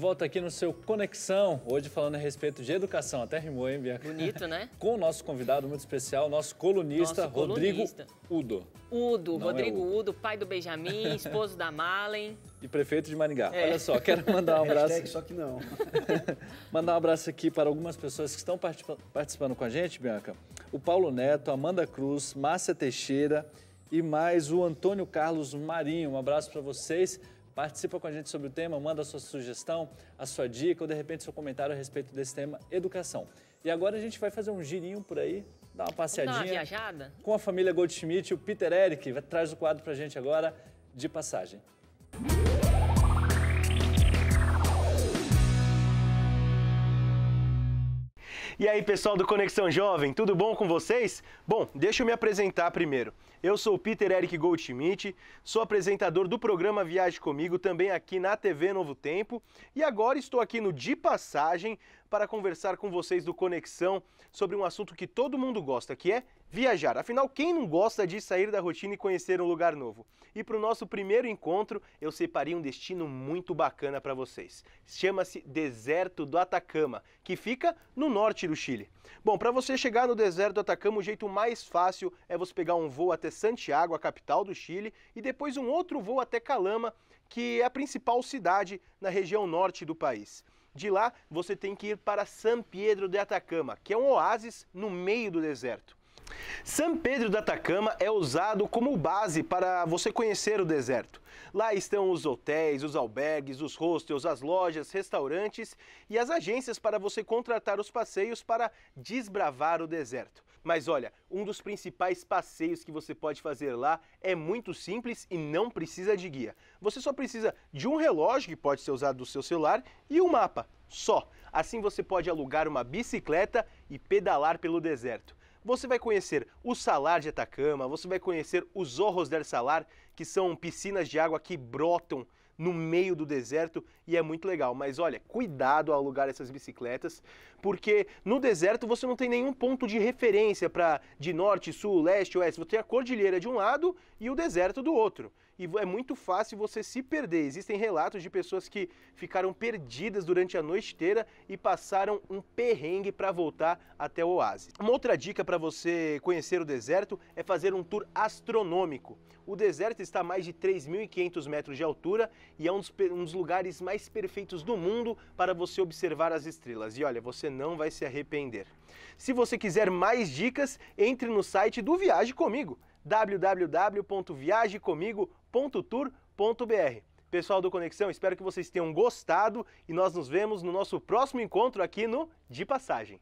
volta aqui no seu Conexão, hoje falando a respeito de educação, até rimou, hein, Bianca? Bonito, né? Com o nosso convidado muito especial, nosso colunista, Rodrigo Udo. Rodrigo Udo, pai do Benjamin, esposo da Malen. E prefeito de Maringá. Olha só, quero mandar um abraço... Hashtag só que não. Mandar um abraço aqui para algumas pessoas que estão participando com a gente, Bianca. O Paulo Neto, Amanda Cruz, Márcia Teixeira e mais o Antônio Carlos Marinho. Um abraço para vocês. Participa com a gente sobre o tema, manda a sua sugestão, a sua dica ou, de repente, seu comentário a respeito desse tema, educação. E agora a gente vai fazer um girinho por aí, dar uma passeadinha. Dar uma viajada? Com a família Goldschmidt, o Peter Eric traz o quadro para a gente agora, De Passagem. E aí, pessoal do Conexão Jovem, tudo bom com vocês? Bom, deixa eu me apresentar primeiro. Eu sou o Peter Eric Goldschmidt, sou apresentador do programa Viaje Comigo, também aqui na TV Novo Tempo, e agora estou aqui no De Passagem para conversar com vocês do Conexão sobre um assunto que todo mundo gosta, que é viajar. Afinal, quem não gosta de sair da rotina e conhecer um lugar novo? E para o nosso primeiro encontro, eu separei um destino muito bacana para vocês. Chama-se Deserto do Atacama, que fica no norte do Chile. Bom, para você chegar no Deserto do Atacama, o jeito mais fácil é você pegar um voo até Santiago, a capital do Chile, e depois um outro voo até Calama, que é a principal cidade na região norte do país. De lá, você tem que ir para San Pedro de Atacama, que é um oásis no meio do deserto. San Pedro de Atacama é usado como base para você conhecer o deserto. Lá estão os hotéis, os albergues, os hostels, as lojas, restaurantes e as agências para você contratar os passeios para desbravar o deserto. Mas olha, um dos principais passeios que você pode fazer lá é muito simples e não precisa de guia. Você só precisa de um relógio, que pode ser usado do seu celular, e um mapa, só. Assim você pode alugar uma bicicleta e pedalar pelo deserto. Você vai conhecer o Salar de Atacama, você vai conhecer os Ojos del Salar, que são piscinas de água que brotam no meio do deserto e é muito legal. Mas olha, cuidado ao alugar essas bicicletas, porque no deserto você não tem nenhum ponto de referência para de norte, sul, leste, oeste. Você tem a cordilheira de um lado e o deserto do outro. E é muito fácil você se perder. Existem relatos de pessoas que ficaram perdidas durante a noite inteira e passaram um perrengue para voltar até o oásis. Uma outra dica para você conhecer o deserto é fazer um tour astronômico. O deserto está a mais de 3.500 metros de altura e é um dos lugares mais perfeitos do mundo para você observar as estrelas. E olha, você não vai se arrepender. Se você quiser mais dicas, entre no site do Viaje Comigo, www.viajecomigo.tour.br. Pessoal do Conexão, espero que vocês tenham gostado e nós nos vemos no nosso próximo encontro aqui no De Passagem.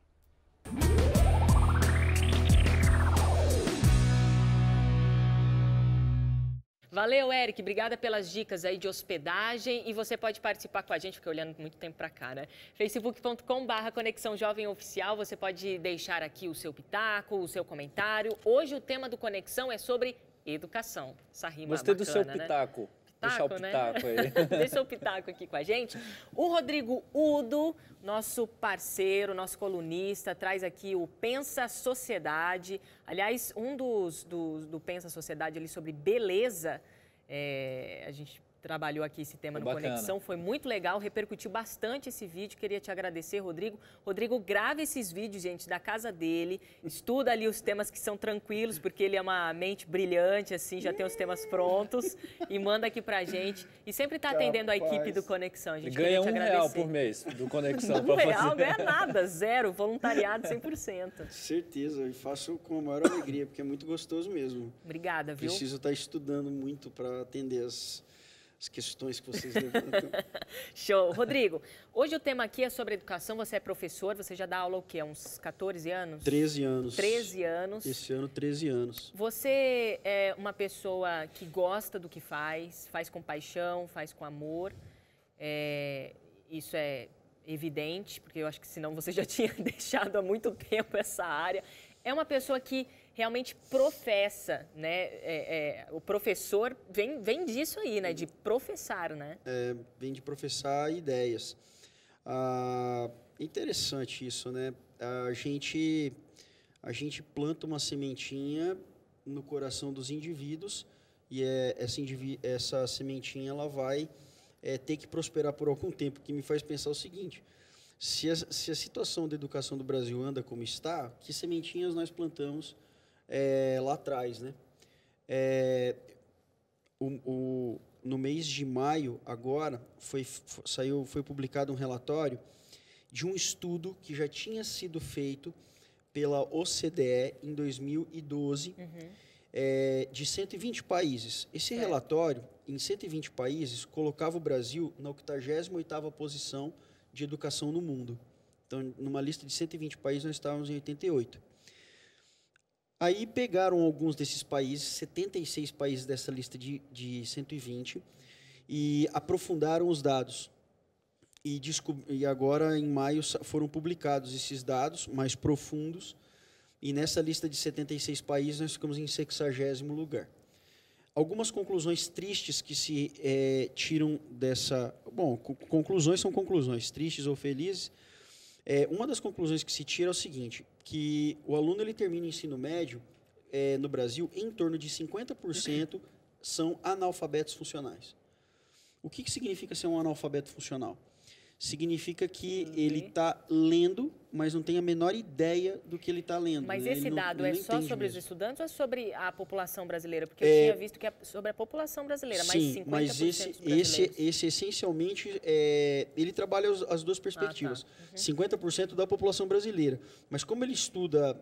Valeu, Eric. Obrigada pelas dicas aí de hospedagem. E você pode participar com a gente, fiquei olhando muito tempo para cá, né? facebook.com/Conexão Jovem Oficial. Você pode deixar aqui o seu pitaco, o seu comentário. Hoje o tema do Conexão é sobre educação. Essa rima Gostei bacana, do seu né? pitaco. Deixar o pitaco, né? Aí. Deixa o pitaco aqui com a gente. O Rodrigo Udo, nosso parceiro, nosso colunista, traz aqui o Pensa Sociedade. Aliás, um do Pensa Sociedade ali sobre beleza, a gente trabalhou aqui esse tema no Conexão, foi muito legal, repercutiu bastante esse vídeo, queria te agradecer, Rodrigo. Rodrigo grava esses vídeos, gente, da casa dele, estuda ali os temas que são tranquilos, porque ele é uma mente brilhante, assim, já tem os temas prontos, e manda aqui pra gente, e sempre tá atendendo a equipe do Conexão, a gente ganha R$1 por mês do Conexão. R$1 ganha nada, zero, voluntariado 100%. Certeza, e faço com a maior alegria, porque é muito gostoso mesmo. Obrigada, viu? Preciso estar estudando muito para atender as questões que vocês levantam. Show. Rodrigo, hoje o tema aqui é sobre educação. Você é professor, você já dá aula o quê? Uns 14 anos? 13 anos. 13 anos. Esse ano, 13 anos. Você é uma pessoa que gosta do que faz com paixão, faz com amor. Isso é evidente, porque eu acho que senão você já tinha deixado há muito tempo essa área. É uma pessoa que realmente professa, né? O professor vem disso aí, né? De professar, né? Vem de professar ideias. Interessante isso, né? A gente planta uma sementinha no coração dos indivíduos e essa sementinha ela vai ter que prosperar por algum tempo, que me faz pensar o seguinte: se a situação da educação do Brasil anda como está, que sementinhas nós plantamos lá atrás, né? No mês de maio, agora, foi publicado um relatório de um estudo que já tinha sido feito pela OCDE em 2012, de 120 países. Esse relatório, em 120 países, colocava o Brasil na 88ª posição de educação no mundo. Então, numa lista de 120 países, nós estávamos em 88. Aí pegaram alguns desses países, 76 países dessa lista de 120, e aprofundaram os dados. E agora, em maio, foram publicados esses dados mais profundos, e nessa lista de 76 países, nós ficamos em 60º lugar. Algumas conclusões tristes que se tiram dessa... Bom, conclusões são conclusões, tristes ou felizes. Uma das conclusões que se tira é o seguinte, que o aluno ele termina o ensino médio no Brasil, em torno de 50% são analfabetos funcionais. O que significa ser um analfabeto funcional? Significa que ele está lendo, mas não tem a menor ideia do que ele está lendo. Mas né? esse dado é só sobre os estudantes ou é sobre a população brasileira? Porque eu tinha visto que é sobre a população brasileira, sim, mas 50% mas esse essencialmente, ele trabalha as duas perspectivas. 50% da população brasileira. Mas como ele estuda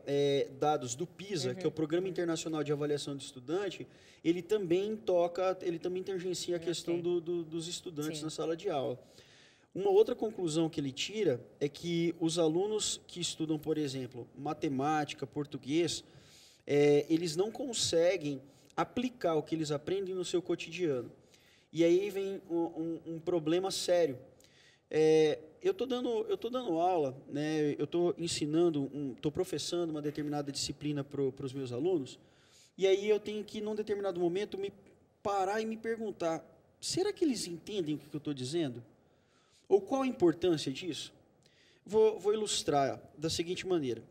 dados do PISA, que é o Programa Internacional de Avaliação do Estudante, ele também tangencia a questão dos estudantes na sala de aula. Uma outra conclusão que ele tira é que os alunos que estudam, por exemplo, matemática, português, eles não conseguem aplicar o que eles aprendem no seu cotidiano. E aí vem um problema sério. Eu estou dando aula, né, eu estou ensinando, estou professando uma determinada disciplina para os meus alunos, e aí eu tenho que, num determinado momento, me parar e me perguntar, será que eles entendem o que eu estou dizendo? Ou qual a importância disso? Vou ilustrar da seguinte maneira.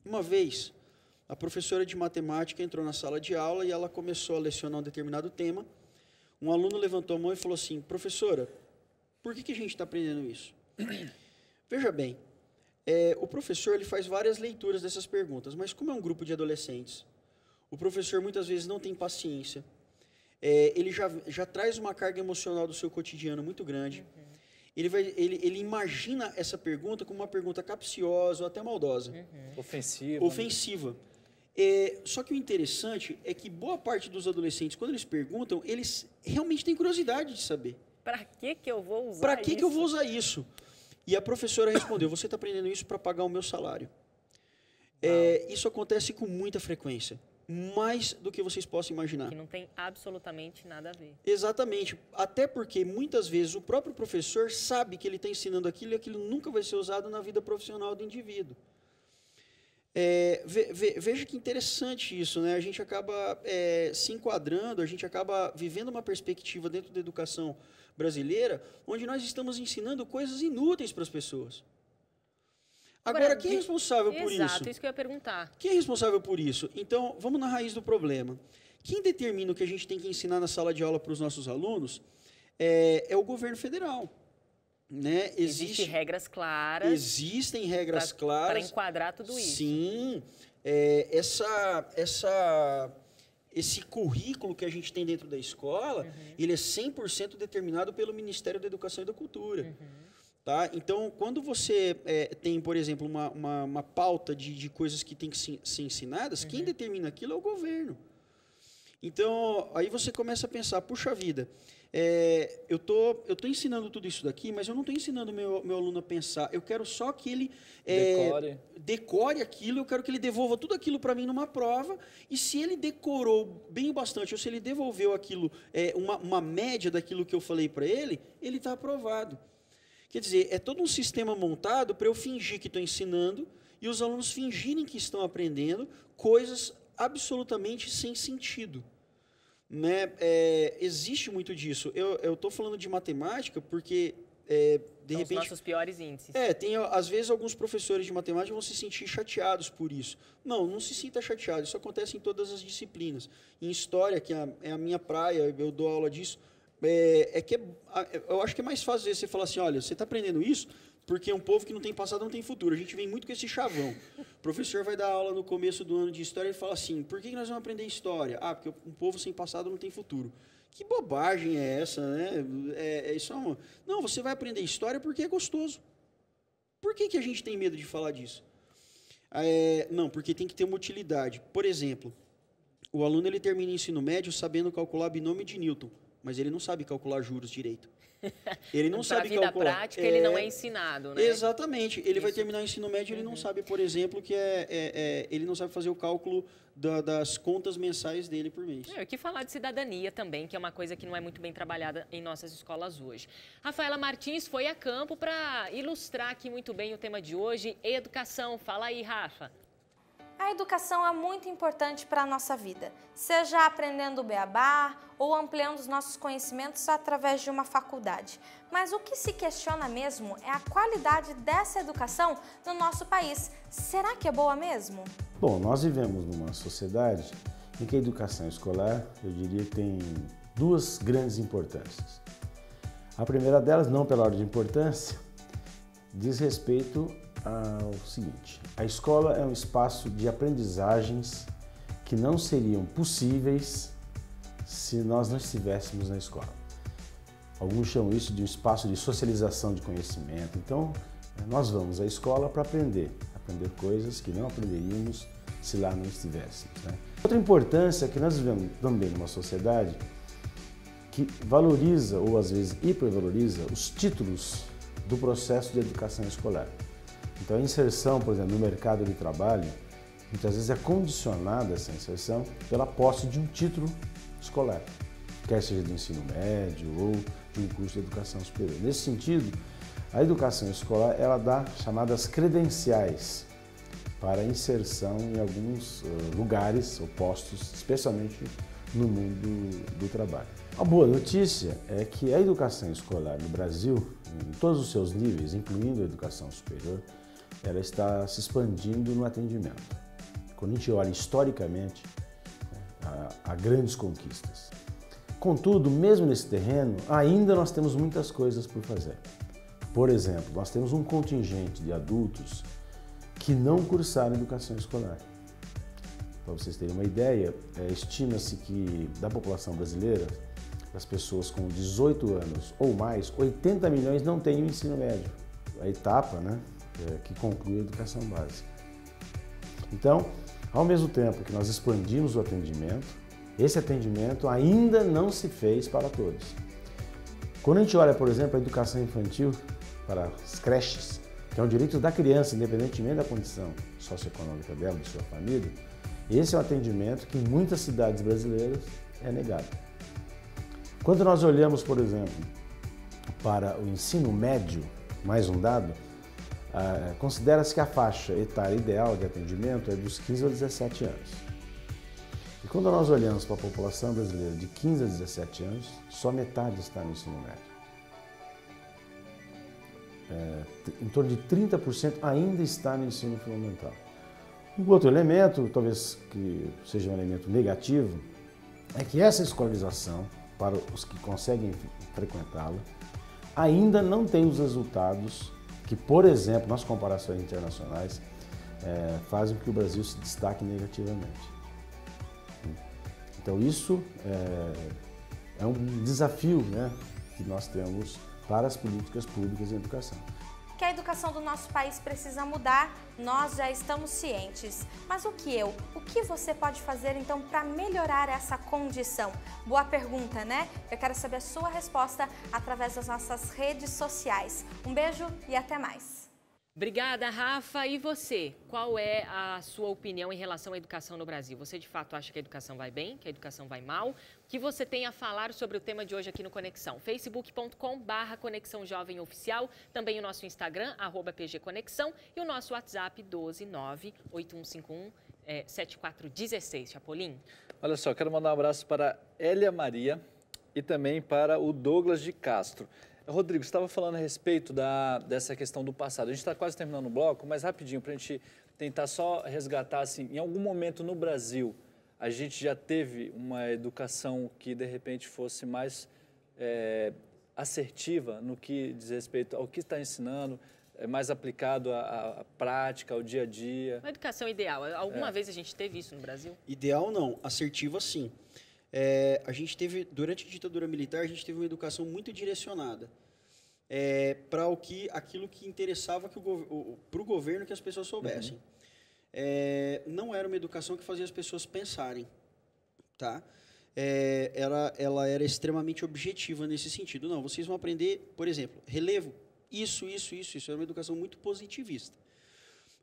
Uma vez, a professora de matemática entrou na sala de aula e ela começou a lecionar um determinado tema. Um aluno levantou a mão e falou assim, professora, por que a gente está aprendendo isso? Veja bem, o professor ele faz várias leituras dessas perguntas, mas como é um grupo de adolescentes, o professor muitas vezes não tem paciência, ele já traz uma carga emocional do seu cotidiano muito grande. Ele imagina essa pergunta como uma pergunta capciosa ou até maldosa. Ofensiva. Né? Só que o interessante é que boa parte dos adolescentes, quando eles perguntam, eles realmente têm curiosidade de saber. Para que eu vou usar isso? Para que eu vou usar isso? E a professora respondeu, você está aprendendo isso para pagar o meu salário. Isso acontece com muita frequência. Mais do que vocês possam imaginar. Que não tem absolutamente nada a ver. Exatamente. Até porque, muitas vezes, o próprio professor sabe que ele está ensinando aquilo e aquilo nunca vai ser usado na vida profissional do indivíduo. Veja que interessante isso, né? A gente acaba se enquadrando, a gente acaba vivendo uma perspectiva dentro da educação brasileira, onde nós estamos ensinando coisas inúteis para as pessoas. Agora, quem é responsável por isso? Exato, isso que eu ia perguntar. Quem é responsável por isso? Então, vamos na raiz do problema. Quem determina o que a gente tem que ensinar na sala de aula para os nossos alunos é o governo federal. Né? Existem regras claras. Existem regras claras. Para enquadrar tudo isso. Sim. Esse currículo que a gente tem dentro da escola, ele é 100% determinado pelo Ministério da Educação e da Cultura. Tá? Então, quando você tem, por exemplo, uma pauta de coisas que têm que ser ensinadas, quem determina aquilo é o governo. Então, aí você começa a pensar, puxa vida, eu tô ensinando tudo isso daqui, mas eu não estou ensinando o meu aluno a pensar. Eu quero só que ele decore aquilo, eu quero que ele devolva tudo aquilo para mim numa prova, e se ele decorou bem o bastante, ou se ele devolveu aquilo, uma média daquilo que eu falei para ele está aprovado. Quer dizer, é todo um sistema montado para eu fingir que estou ensinando e os alunos fingirem que estão aprendendo coisas absolutamente sem sentido. Né? Existe muito disso. Eu estou falando de matemática porque, de repente... São os nossos piores índices. Às vezes, alguns professores de matemática vão se sentir chateados por isso. Não se sinta chateado. Isso acontece em todas as disciplinas. Em história, que é a minha praia, eu dou aula disso, Eu acho que é mais fácil você falar assim, olha, você está aprendendo isso porque um povo que não tem passado não tem futuro. A gente vem muito com esse chavão. O professor vai dar aula no começo do ano de história e fala assim, por que nós vamos aprender história? Ah, porque um povo sem passado não tem futuro. Que bobagem é essa, né? Não, você vai aprender história porque é gostoso. Por que a gente tem medo de falar disso? Não, porque tem que ter uma utilidade. Por exemplo, o aluno ele termina o ensino médio sabendo calcular binômio de Newton, mas ele não sabe calcular juros direito. Ele não sabe calcular. Para a vida prática, ele não é ensinado, né? Exatamente. Ele vai terminar o ensino médio e ele não sabe, por exemplo, ele não sabe fazer o cálculo das contas mensais dele por mês. Eu que falar de cidadania também, que é uma coisa que não é muito bem trabalhada em nossas escolas hoje. Rafaela Martins foi a campo para ilustrar aqui muito bem o tema de hoje, educação. Fala aí, Rafa. A educação é muito importante para a nossa vida, seja aprendendo o beabá ou ampliando os nossos conhecimentos através de uma faculdade. Mas o que se questiona mesmo é a qualidade dessa educação no nosso país. Será que é boa mesmo? Bom, nós vivemos numa sociedade em que a educação escolar, eu diria, tem duas grandes importâncias. A primeira delas, não pela ordem de importância, diz respeito ao seguinte: a escola é um espaço de aprendizagens que não seriam possíveis se nós não estivéssemos na escola. Alguns chamam isso de um espaço de socialização de conhecimento. Então, nós vamos à escola para aprender coisas que não aprenderíamos se lá não estivéssemos, né? Outra importância é que nós vivemos também numa sociedade que valoriza, ou às vezes hipervaloriza, os títulos do processo de educação escolar. Então, a inserção, por exemplo, no mercado de trabalho, muitas vezes é condicionada essa inserção pela posse de um título escolar, quer seja do ensino médio ou de um curso de educação superior. Nesse sentido, a educação escolar ela dá chamadas credenciais para inserção em alguns lugares ou postos, especialmente no mundo do trabalho. A boa notícia é que a educação escolar no Brasil, em todos os seus níveis, incluindo a educação superior, ela está se expandindo no atendimento. Quando a gente olha historicamente, há grandes conquistas. Contudo, mesmo nesse terreno, ainda nós temos muitas coisas por fazer. Por exemplo, nós temos um contingente de adultos que não cursaram educação escolar. Para vocês terem uma ideia, estima-se que da população brasileira, das pessoas com 18 anos ou mais, 80 milhões não têm o ensino médio, a etapa, né, que conclui a educação básica. Então, ao mesmo tempo que nós expandimos o atendimento, esse atendimento ainda não se fez para todos. Quando a gente olha, por exemplo, a educação infantil para as creches, que é um direito da criança, independentemente da condição socioeconômica dela, de sua família, esse é um atendimento que em muitas cidades brasileiras é negado. Quando nós olhamos, por exemplo, para o ensino médio, mais um dado, considera-se que a faixa etária ideal de atendimento é dos 15 aos 17 anos. E quando nós olhamos para a população brasileira de 15 a 17 anos, só metade está no ensino médio. Em torno de 30% ainda está no ensino fundamental. Um outro elemento, talvez que seja um elemento negativo, é que essa escolarização, para os que conseguem frequentá-la, ainda não tem os resultados que, por exemplo, nas comparações internacionais, fazem com que o Brasil se destaque negativamente. Então isso é um desafio, né, que nós temos para as políticas públicas em educação. Que a educação do nosso país precisa mudar, nós já estamos cientes. Mas o que você pode fazer então para melhorar essa condição? Boa pergunta, né? Eu quero saber a sua resposta através das nossas redes sociais. Um beijo e até mais. Obrigada, Rafa. E você? Qual é a sua opinião em relação à educação no Brasil? Você, de fato, acha que a educação vai bem, que a educação vai mal? O que você tem a falar sobre o tema de hoje aqui no Conexão? facebook.com/Conexão Jovem Oficial, também o nosso Instagram, @PGConexão, e o nosso WhatsApp, 12981517416. Chapolin? Olha só, quero mandar um abraço para Elia Maria e também para o Douglas de Castro. Rodrigo, você estava falando a respeito dessa questão do passado. A gente está quase terminando o bloco, mas rapidinho, para a gente tentar só resgatar, assim, em algum momento no Brasil, a gente já teve uma educação que, de repente, fosse mais assertiva no que diz respeito ao que está ensinando, mais aplicado à prática, ao dia a dia? Uma educação ideal. Alguma vez a gente teve isso no Brasil? Ideal não, assertiva sim. A gente teve, durante a ditadura militar, a gente teve uma educação muito direcionada para aquilo que interessava para o governo que as pessoas soubessem. Não era uma educação que fazia as pessoas pensarem, tá? Ela era extremamente objetiva nesse sentido. Não, vocês vão aprender, por exemplo, relevo, isso. Era uma educação muito positivista.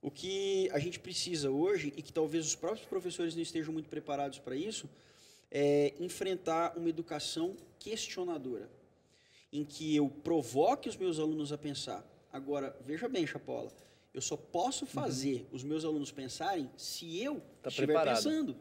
O que a gente precisa hoje, e que talvez os próprios professores não estejam muito preparados para isso, é enfrentar uma educação questionadora, em que eu provoque os meus alunos a pensar. Agora, veja bem, Chapola, eu só posso fazer os meus alunos pensarem se eu estiver pensando.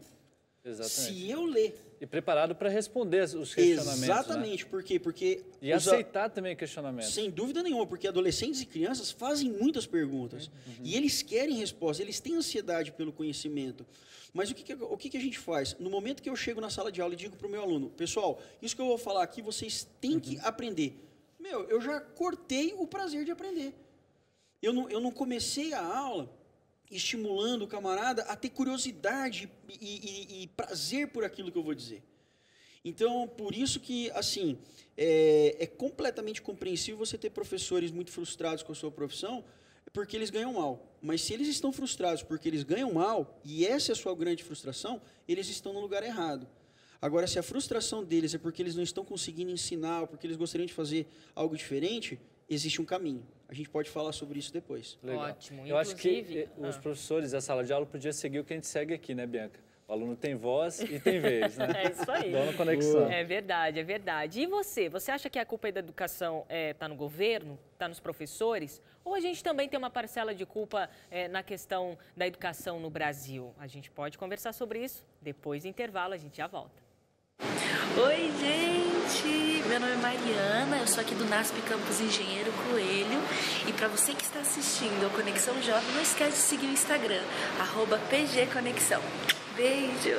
Exatamente. Se eu ler. E preparado para responder os questionamentos. Exatamente. Né? Por quê? Porque e aceitar também questionamentos. Sem dúvida nenhuma, porque adolescentes e crianças fazem muitas perguntas. E eles querem respostas, eles têm ansiedade pelo conhecimento. Mas o que a gente faz? No momento que eu chego na sala de aula e digo para o meu aluno, pessoal, isso que eu vou falar aqui, vocês têm que aprender. Eu já cortei o prazer de aprender. Eu não comecei a aula estimulando o camarada a ter curiosidade e prazer por aquilo que eu vou dizer. Então, por isso que, assim, é completamente compreensível você ter professores muito frustrados com a sua profissão, porque eles ganham mal. Mas se eles estão frustrados porque eles ganham mal, e essa é a sua grande frustração, eles estão no lugar errado. Agora, se a frustração deles é porque eles não estão conseguindo ensinar, ou porque eles gostariam de fazer algo diferente, existe um caminho. A gente pode falar sobre isso depois. Legal. Ótimo. Eu acho que os professores da sala de aula podiam seguir o que a gente segue aqui, né, Bianca? O aluno tem voz e tem vez, né? É isso aí. Dona conexão. É verdade, é verdade. E você? Você acha que a culpa da educação está no governo, está nos professores? Ou a gente também tem uma parcela de culpa na questão da educação no Brasil? A gente pode conversar sobre isso depois do intervalo, a gente já volta. Oi, gente! Meu nome é Mariana, eu sou aqui do NASP Campus Engenheiro Coelho. E para você que está assistindo ao Conexão Jovem, não esquece de seguir o Instagram, @PGConexão. Beijo!